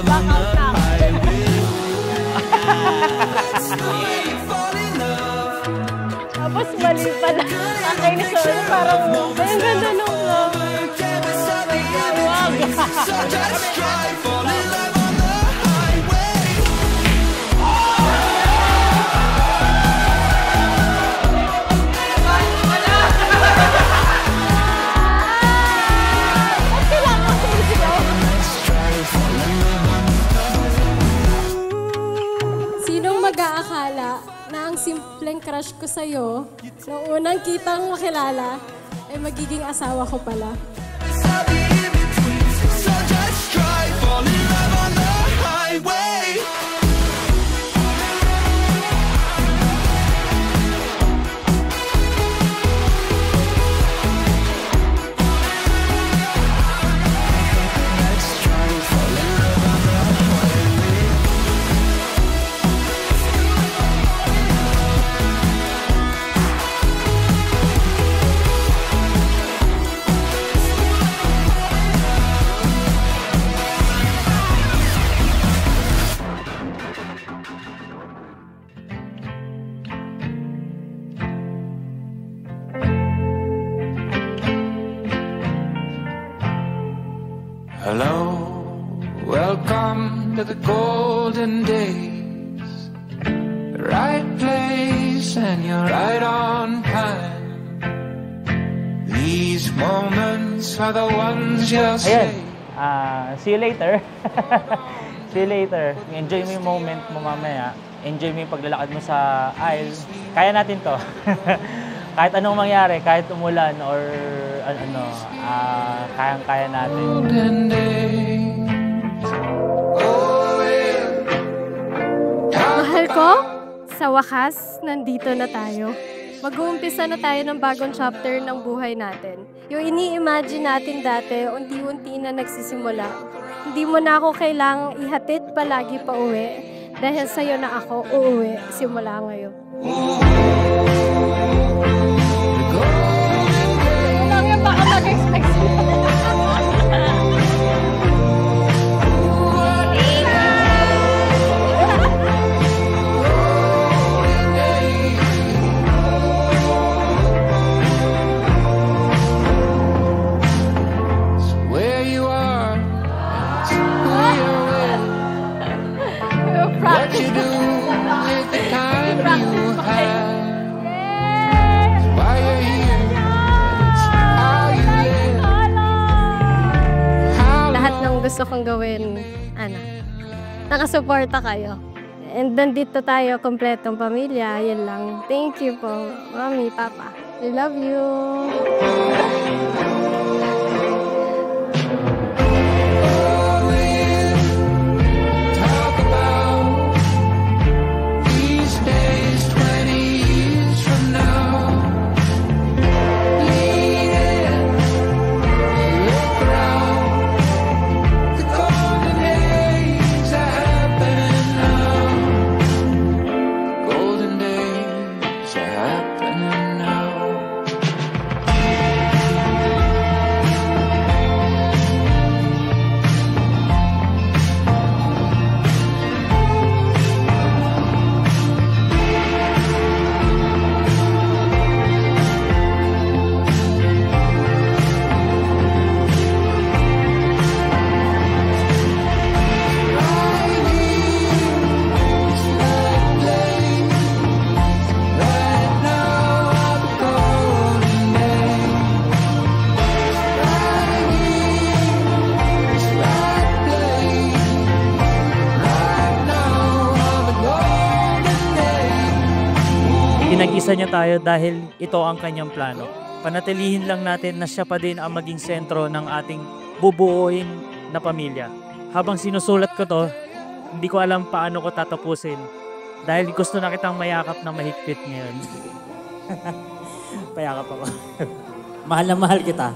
Back out na ako. Tapos mali pala. Nakainis ako. Parang, ang ganda nung love. Mag-aakala na ang simpleng crush ko sa'yo, nung unang kitang makilala, ay magiging asawa ko pala. Hello, welcome to the golden days. The right place and you're right on time. These moments are the ones you'll say. See you later. See you later. Enjoy mo yung moment mo mamaya. Enjoy mo yung paglalakad mo sa aisle. Kaya natin to. Kahit anong mangyari, kahit umulan or kayang-kaya natin. Mahal ko, sa wakas, nandito na tayo. Mag-uumpisa na tayo ng bagong chapter ng buhay natin. Yung ini-imagine natin dati, unti-unti na nagsisimula. Hindi mo na ako kailangang ihatid palagi pa uwi. Dahil sa'yo na ako uuwi simula ngayon. Baka mag-expect sila. Where you are, who you're with, what you do with the time you have. Why you're here, it's how you live. Lahat ng gusto kong gawin, nakasuporta kayo. And nandito tayo, kompletong pamilya, yun lang. Thank you po, Mami, Papa. I love you. Pinag-isa niya tayo dahil ito ang kanyang plano. Panatilihin lang natin na siya pa din ang maging sentro ng ating bubuuin na pamilya. Habang sinusulat ko to, hindi ko alam paano ko tatapusin. Dahil gusto na kitang mayakap ng mahigpit ngayon. Payakap ako. Mahal na mahal kita.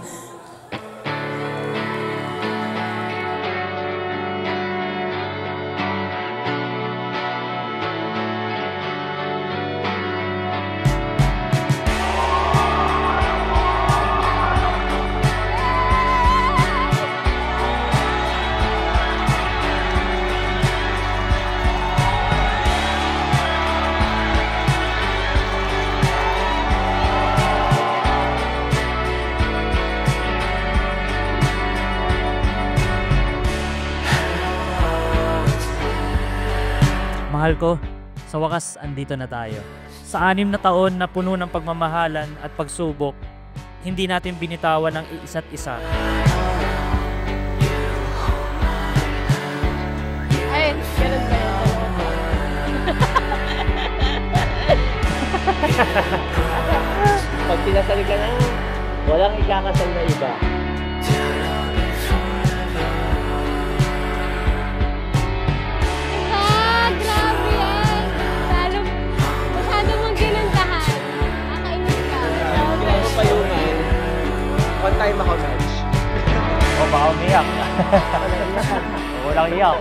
Mahal ko, sa wakas andito na tayo. Sa 6 na taon na puno ng pagmamahalan at pagsubok, hindi natin binitawan ang isa't isa. Ay, ganun ba yun? Pag pinasal ka na, walang ikakasal na iba. Grabe yan! Masyado mong ginandahan. Nakakainis ka. Ano pa yun ay, one time ako match. O baka umiyak. Walang iyak.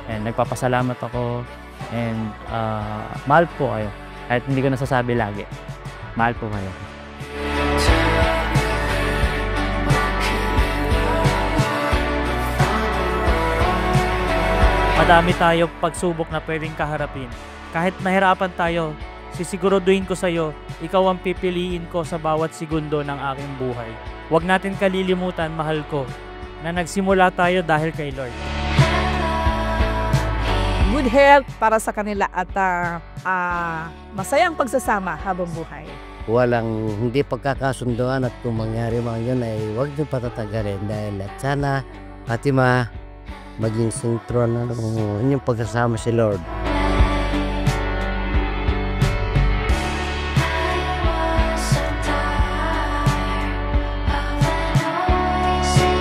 And nagpapasalamat ako and mahal po kayo. Kahit hindi ko nasasabi lagi. Mahal po kayo. Madami tayo pagsubok na pwedeng kaharapin. Kahit mahirapan tayo, sisiguraduhin ko sa'yo, ikaw ang pipiliin ko sa bawat segundo ng aking buhay. Huwag natin kalilimutan, mahal ko, na nagsimula tayo dahil kay Lord. Good health para sa kanila at masayang pagsasama habang buhay. Walang hindi pagkakasunduan at kung mangyari man yun ay huwag niyo patatagalin dahil at sana Fatima maging sentro ng inyong pagsasama si Lord.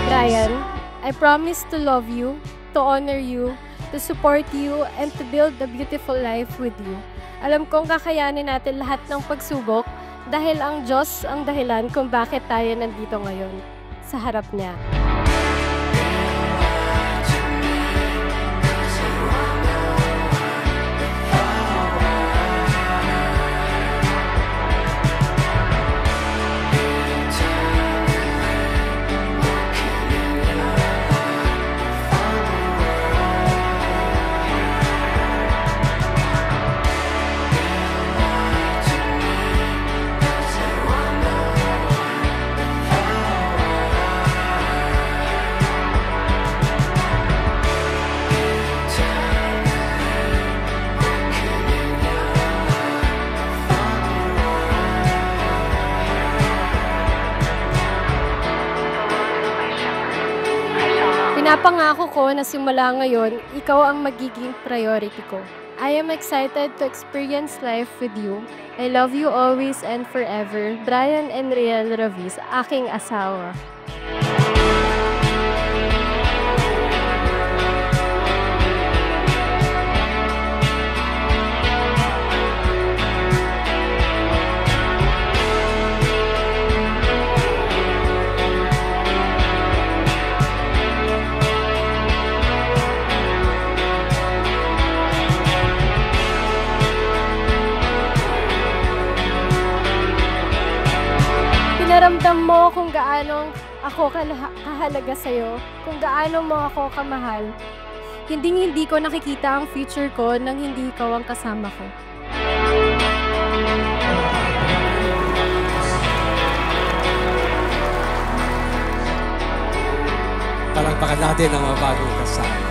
Brian, I promise to love you, to honor you, to support you, and to build a beautiful life with you. Alam kong kakayanin natin lahat ng pagsubok dahil ang Diyos ang dahilan kung bakit tayo nandito ngayon sa harap niya. Pinapangako ko na simula ngayon, ikaw ang magiging priority ko. I am excited to experience life with you. I love you always and forever. Brian Enriel Ravis, aking asawa. Pinaramdam mo kung gaano ako kahalaga sa'yo, kung gaano mo ako kamahal. Hindi ko nakikita ang future ko nang hindi ikaw ang kasama ko. Palakpakan natin ang mga bagong kasal.